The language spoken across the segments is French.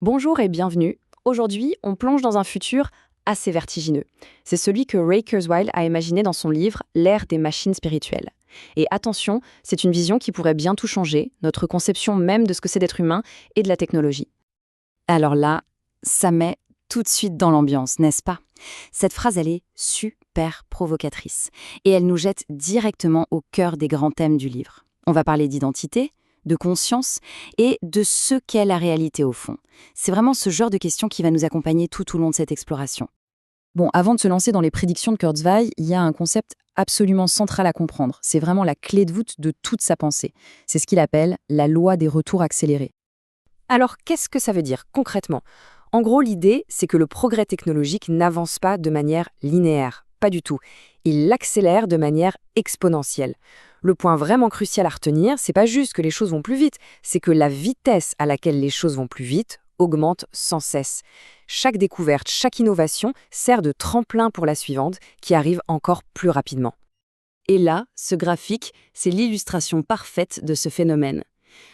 Bonjour et bienvenue. Aujourd'hui, on plonge dans un futur assez vertigineux. C'est celui que Ray Kurzweil a imaginé dans son livre L'ère des machines spirituelles. Et attention, c'est une vision qui pourrait bien tout changer, notre conception même de ce que c'est d'être humain et de la technologie. Alors là, ça met tout de suite dans l'ambiance, n'est-ce pas? Cette phrase, elle est super provocatrice et elle nous jette directement au cœur des grands thèmes du livre. On va parler d'identité, de conscience et de ce qu'est la réalité au fond. C'est vraiment ce genre de questions qui va nous accompagner tout au long de cette exploration. Bon, avant de se lancer dans les prédictions de Kurzweil, il y a un concept absolument central à comprendre. C'est vraiment la clé de voûte de toute sa pensée. C'est ce qu'il appelle la loi des retours accélérés. Alors, qu'est-ce que ça veut dire concrètement? En gros, l'idée, c'est que le progrès technologique n'avance pas de manière linéaire, pas du tout. Il l'accélère de manière exponentielle. Le point vraiment crucial à retenir, c'est pas juste que les choses vont plus vite, c'est que la vitesse à laquelle les choses vont plus vite augmente sans cesse. Chaque découverte, chaque innovation sert de tremplin pour la suivante, qui arrive encore plus rapidement. Et là, ce graphique, c'est l'illustration parfaite de ce phénomène.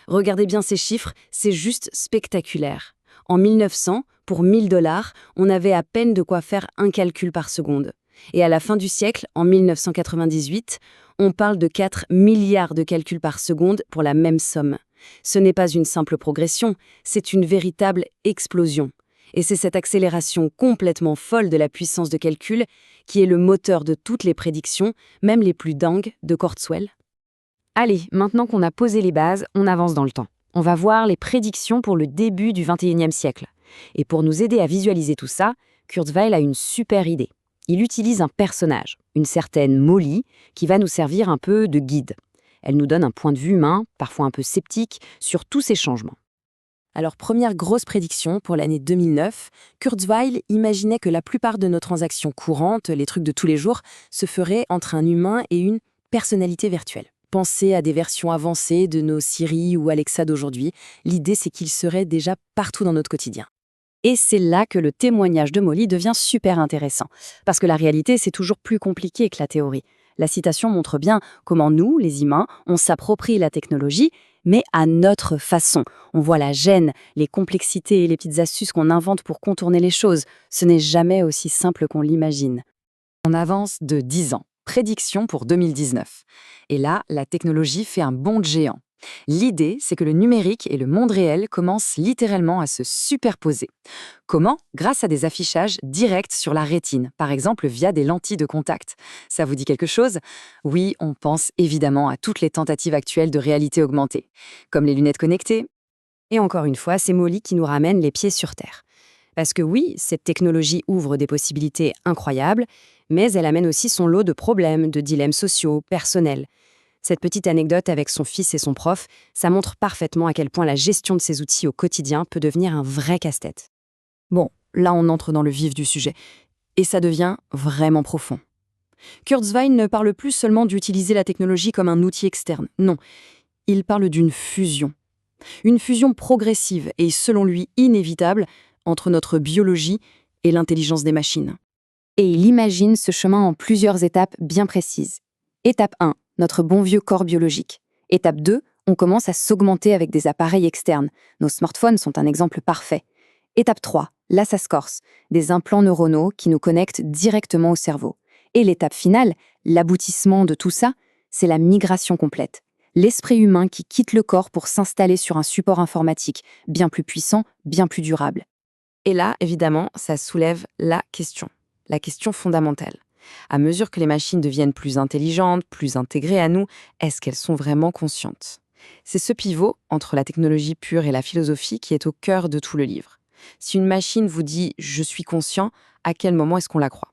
Regardez bien ces chiffres, c'est juste spectaculaire. En 1900, pour 1000 $, on avait à peine de quoi faire un calcul par seconde. Et à la fin du siècle, en 1998, on parle de 4 milliards de calculs par seconde pour la même somme. Ce n'est pas une simple progression, c'est une véritable explosion. Et c'est cette accélération complètement folle de la puissance de calcul qui est le moteur de toutes les prédictions, même les plus dingues de Kurzweil. Allez, maintenant qu'on a posé les bases, on avance dans le temps. On va voir les prédictions pour le début du XXIe siècle. Et pour nous aider à visualiser tout ça, Kurzweil a une super idée. Il utilise un personnage, une certaine Molly, qui va nous servir un peu de guide. Elle nous donne un point de vue humain, parfois un peu sceptique, sur tous ces changements. Alors, première grosse prédiction pour l'année 2009, Kurzweil imaginait que la plupart de nos transactions courantes, les trucs de tous les jours, se feraient entre un humain et une personnalité virtuelle. Pensez à des versions avancées de nos Siri ou Alexa d'aujourd'hui. L'idée, c'est qu'ils seraient déjà partout dans notre quotidien. Et c'est là que le témoignage de Molly devient super intéressant. Parce que la réalité, c'est toujours plus compliqué que la théorie. La citation montre bien comment nous, les humains, on s'approprie la technologie, mais à notre façon. On voit la gêne, les complexités et les petites astuces qu'on invente pour contourner les choses. Ce n'est jamais aussi simple qu'on l'imagine. On avance de 10 ans. Prédiction pour 2019. Et là, la technologie fait un bond de géant. L'idée, c'est que le numérique et le monde réel commencent littéralement à se superposer. Comment? Grâce à des affichages directs sur la rétine, par exemple via des lentilles de contact. Ça vous dit quelque chose? Oui, on pense évidemment à toutes les tentatives actuelles de réalité augmentée, comme les lunettes connectées. Et encore une fois, c'est Molly qui nous ramène les pieds sur terre. Parce que oui, cette technologie ouvre des possibilités incroyables, mais elle amène aussi son lot de problèmes, de dilemmes sociaux, personnels. Cette petite anecdote avec son fils et son prof, ça montre parfaitement à quel point la gestion de ces outils au quotidien peut devenir un vrai casse-tête. Bon, là on entre dans le vif du sujet, et ça devient vraiment profond. Kurzweil ne parle plus seulement d'utiliser la technologie comme un outil externe, non, il parle d'une fusion. Une fusion progressive et, selon lui, inévitable entre notre biologie et l'intelligence des machines. Et il imagine ce chemin en plusieurs étapes bien précises. Étape 1, notre bon vieux corps biologique. Étape 2, on commence à s'augmenter avec des appareils externes. Nos smartphones sont un exemple parfait. Étape 3, là ça se corse, des implants neuronaux qui nous connectent directement au cerveau. Et l'étape finale, l'aboutissement de tout ça, c'est la migration complète. L'esprit humain qui quitte le corps pour s'installer sur un support informatique, bien plus puissant, bien plus durable. Et là, évidemment, ça soulève la question fondamentale. À mesure que les machines deviennent plus intelligentes, plus intégrées à nous, est-ce qu'elles sont vraiment conscientes? C'est ce pivot entre la technologie pure et la philosophie qui est au cœur de tout le livre. Si une machine vous dit « je suis conscient », à quel moment est-ce qu'on la croit?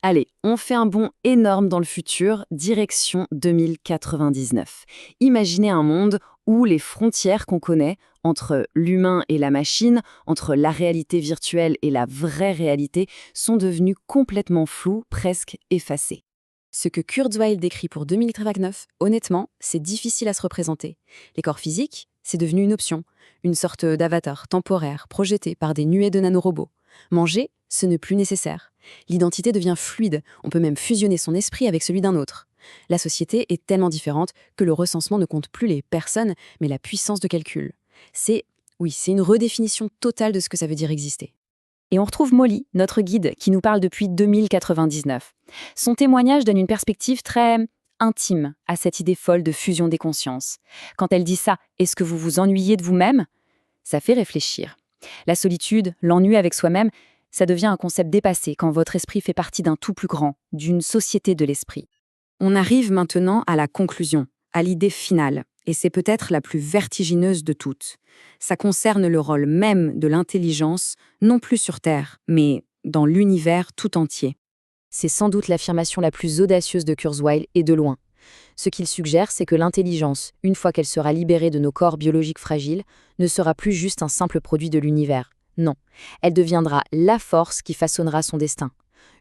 Allez, on fait un bond énorme dans le futur, direction 2099. Imaginez un monde où les frontières qu'on connaît entre l'humain et la machine, entre la réalité virtuelle et la vraie réalité, sont devenues complètement floues, presque effacées. Ce que Kurzweil décrit pour 2089, honnêtement, c'est difficile à se représenter. Les corps physiques, c'est devenu une option, une sorte d'avatar temporaire projeté par des nuées de nanorobots. Manger, ce n'est plus nécessaire. L'identité devient fluide, on peut même fusionner son esprit avec celui d'un autre. La société est tellement différente que le recensement ne compte plus les personnes, mais la puissance de calcul. C'est Oui, c'est une redéfinition totale de ce que ça veut dire exister. Et on retrouve Molly, notre guide, qui nous parle depuis 2099. Son témoignage donne une perspective très intime à cette idée folle de fusion des consciences. Quand elle dit ça, est-ce que vous vous ennuyez de vous-même? Ça fait réfléchir. La solitude, l'ennui avec soi-même, ça devient un concept dépassé quand votre esprit fait partie d'un tout plus grand, d'une société de l'esprit. On arrive maintenant à la conclusion, à l'idée finale, et c'est peut-être la plus vertigineuse de toutes. Ça concerne le rôle même de l'intelligence, non plus sur Terre, mais dans l'univers tout entier. C'est sans doute l'affirmation la plus audacieuse de Kurzweil et de loin. Ce qu'il suggère, c'est que l'intelligence, une fois qu'elle sera libérée de nos corps biologiques fragiles, ne sera plus juste un simple produit de l'univers. Non, elle deviendra la force qui façonnera son destin.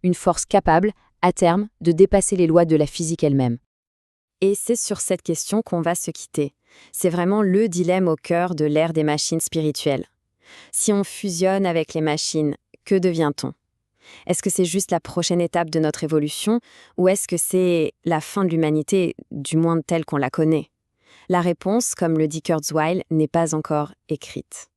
Une force capable, à terme, de dépasser les lois de la physique elle-même. Et c'est sur cette question qu'on va se quitter. C'est vraiment le dilemme au cœur de l'ère des machines spirituelles. Si on fusionne avec les machines, que devient-on? Est-ce que c'est juste la prochaine étape de notre évolution ou est-ce que c'est la fin de l'humanité, du moins telle qu'on la connaît? La réponse, comme le dit Kurzweil, n'est pas encore écrite.